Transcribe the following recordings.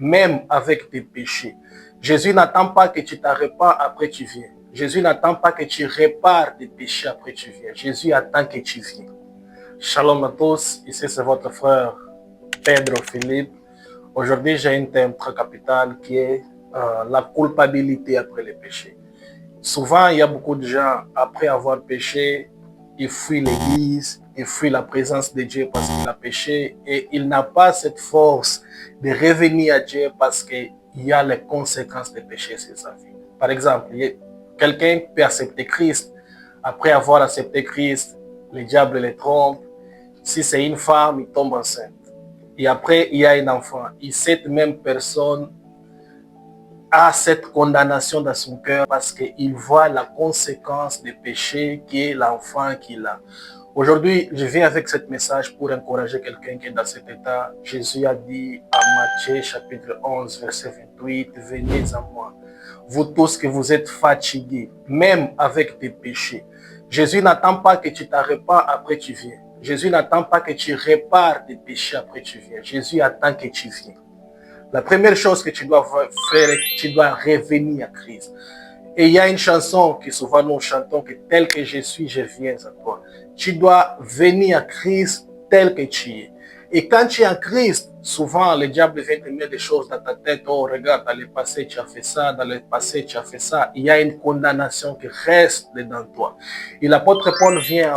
même avec tes péchés. Jésus n'attend pas que tu t'arrêtes après tu viens. Jésus n'attend pas que tu répares tes péchés après tu viens. Jésus attend que tu viennes. Shalom à tous, ici c'est votre frère Pedro Philippe. Aujourd'hui, j'ai un thème très capital qui est la culpabilité après le péché. Souvent, il y a beaucoup de gens, après avoir péché, ils fuient l'église, ils fuient la présence de Dieu parce qu'il a péché et il n'a pas cette force de revenir à Dieu parce qu'il y a les conséquences des péchés sur sa vie. Par exemple, quelqu'un peut accepter Christ. Après avoir accepté Christ, le diable le trompe. Si c'est une femme, il tombe enceinte. Et après, il y a un enfant. Et cette même personne a cette condamnation dans son cœur parce qu'il voit la conséquence du péché qui est l'enfant qu'il a. Aujourd'hui, je viens avec ce message pour encourager quelqu'un qui est dans cet état. Jésus a dit à Matthieu chapitre 11, verset 28, « Venez à moi, vous tous que vous êtes fatigués, même avec tes péchés. » Jésus n'attend pas que tu t'arrêtes après tu viens. Jésus n'attend pas que tu répares tes péchés après tu viens. Jésus attend que tu viennes. La première chose que tu dois faire est que tu dois revenir à Christ. Et il y a une chanson que souvent nous chantons que tel que je suis, je viens à toi. Tu dois venir à Christ tel que tu es. Et quand tu es en Christ, souvent le diable vient te mettre des choses dans ta tête. Oh, regarde, dans le passé tu as fait ça, dans le passé tu as fait ça. Il y a une condamnation qui reste dedans toi. Et l'apôtre Paul vient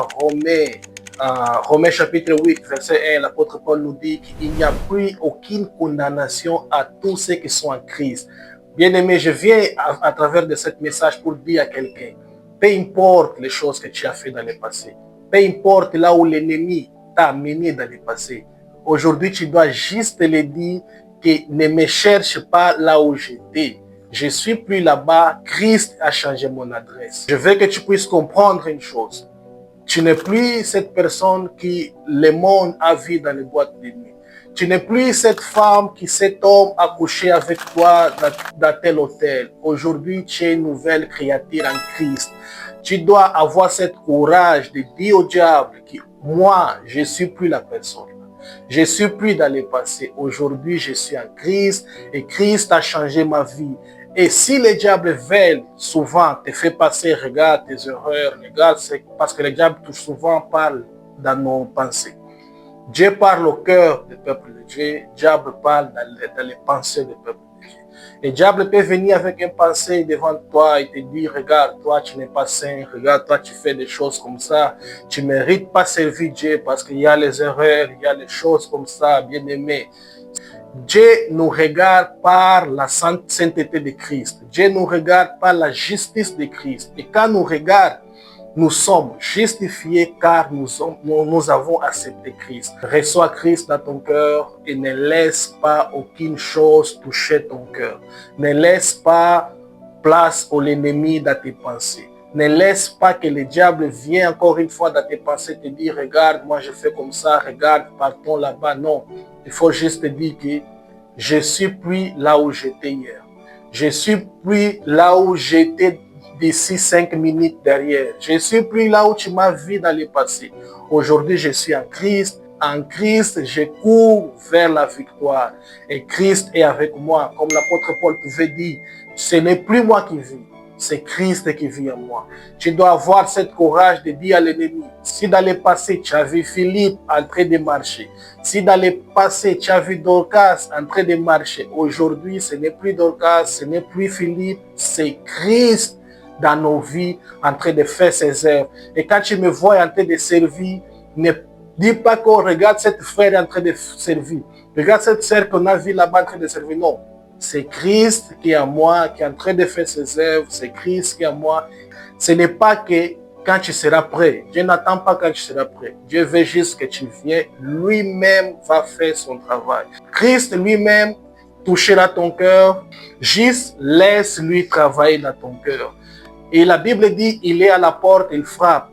à Romains chapitre 8, verset 1, l'apôtre Paul nous dit qu'il n'y a plus aucune condamnation à tous ceux qui sont en Christ. Bien-aimé, je viens à travers de ce message pour dire à quelqu'un, peu importe les choses que tu as fait dans le passé, peu importe là où l'ennemi t'a amené dans le passé, aujourd'hui tu dois juste le dire que ne me cherche pas là où j'étais. Je suis plus là-bas, Christ a changé mon adresse. Je veux que tu puisses comprendre une chose. Tu n'es plus cette personne qui le monde a vu dans les boîtes de nuit. Tu n'es plus cette femme qui, cet homme a couché avec toi dans tel hôtel. Aujourd'hui, tu es une nouvelle créature en Christ. Tu dois avoir ce courage de dire au diable que moi, je ne suis plus la personne. Je ne suis plus dans le passé. Aujourd'hui, je suis en Christ et Christ a changé ma vie. Et si le diable veut souvent te fait passer, regarde tes erreurs, regarde, c'est parce que le diable tout souvent parle dans nos pensées. Dieu parle au cœur du peuple de Dieu, le diable parle dans les pensées du peuple de Dieu. Le diable peut venir avec une pensée devant toi et te dire, regarde, toi tu n'es pas saint, regarde, toi tu fais des choses comme ça, tu ne mérites pas servir Dieu parce qu'il y a les erreurs, il y a les choses comme ça, bien aimé. Dieu nous regarde par la sainteté de Christ. Dieu nous regarde par la justice de Christ. Et quand nous regarde, nous sommes justifiés car nous avons accepté Christ. Reçois Christ dans ton cœur et ne laisse pas aucune chose toucher ton cœur. Ne laisse pas place à l'ennemi dans tes pensées. Ne laisse pas que le diable vienne encore une fois dans tes pensées te dire, regarde, moi je fais comme ça, regarde, partons là-bas. Non, il faut juste te dire que je suis plus là où j'étais hier. Je suis plus là où j'étais d'ici 5 minutes derrière. Je suis plus là où tu m'as vu dans le passé. Aujourd'hui, je suis en Christ. En Christ, je cours vers la victoire. Et Christ est avec moi. Comme l'apôtre Paul pouvait dire, ce n'est plus moi qui vis. C'est Christ qui vit en moi. Tu dois avoir ce courage de dire à l'ennemi, si dans le passé tu as vu Philippe en train de marcher, si dans le passé tu as vu Dorcas en train de marcher, aujourd'hui ce n'est plus Dorcas, ce n'est plus Philippe, c'est Christ dans nos vies en train de faire ses œuvres. Et quand tu me vois en train de servir, ne dis pas qu'on regarde cette frère en train de servir. Regarde cette sœur qu'on a vue là-bas en train de servir. Non. C'est Christ qui est en moi, qui est en train de faire ses œuvres. C'est Christ qui est en moi. Ce n'est pas que quand tu seras prêt. Dieu n'attend pas quand tu seras prêt. Dieu veut juste que tu viennes. Lui-même va faire son travail. Christ lui-même touchera ton cœur. Juste laisse-lui travailler dans ton cœur. Et la Bible dit, il est à la porte, il frappe.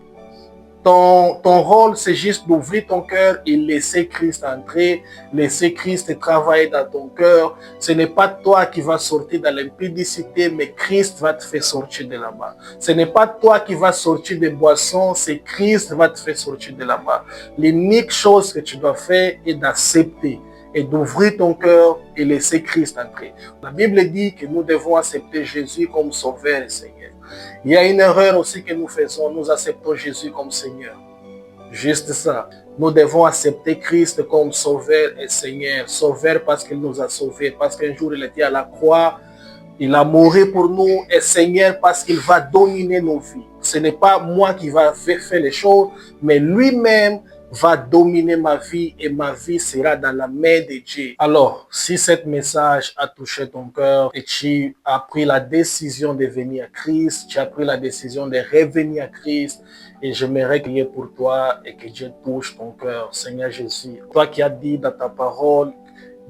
Ton rôle, c'est juste d'ouvrir ton cœur et laisser Christ entrer, laisser Christ travailler dans ton cœur. Ce n'est pas toi qui vas sortir dans l'impudicité, mais Christ va te faire sortir de là-bas. Ce n'est pas toi qui vas sortir des boissons, c'est Christ va te faire sortir de là-bas. L'unique chose que tu dois faire est d'accepter et d'ouvrir ton cœur et laisser Christ entrer. La Bible dit que nous devons accepter Jésus comme Sauveur et Seigneur. Il y a une erreur aussi que nous faisons, nous acceptons Jésus comme Seigneur. Juste ça. Nous devons accepter Christ comme Sauveur et Seigneur. Sauveur parce qu'il nous a sauvés, parce qu'un jour il était à la croix, il a mouru pour nous, et Seigneur parce qu'il va dominer nos vies. Ce n'est pas moi qui va faire les choses, mais lui-même va dominer ma vie et ma vie sera dans la main de Dieu. Alors, si ce message a touché ton cœur et tu as pris la décision de venir à Christ, tu as pris la décision de revenir à Christ, et j'aimerais prier pour toi et que Dieu touche ton cœur. Seigneur Jésus, toi qui as dit dans ta parole,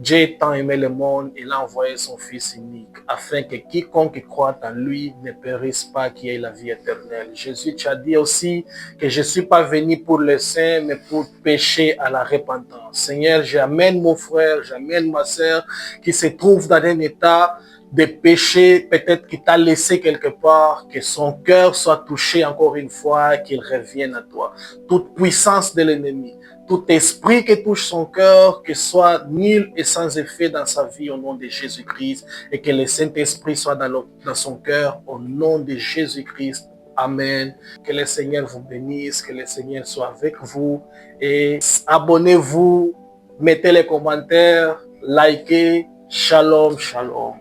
Dieu tant aimé le monde, il a envoyé son Fils unique, afin que quiconque croit en lui ne périsse pas, qu'il ait la vie éternelle. Jésus, tu as dit aussi que je ne suis pas venu pour les saints, mais pour pécher à la repentance. Seigneur, j'amène mon frère, j'amène ma sœur qui se trouve dans un état de péché, peut-être qu'il t'a laissé quelque part, que son cœur soit touché encore une fois, qu'il revienne à toi. Toute puissance de l'ennemi, tout esprit qui touche son cœur, que soit nul et sans effet dans sa vie au nom de Jésus-Christ, et que le Saint-Esprit soit dans son cœur au nom de Jésus-Christ. Amen. Que le Seigneur vous bénisse, que le Seigneur soit avec vous, et abonnez-vous, mettez les commentaires, likez. Shalom, shalom.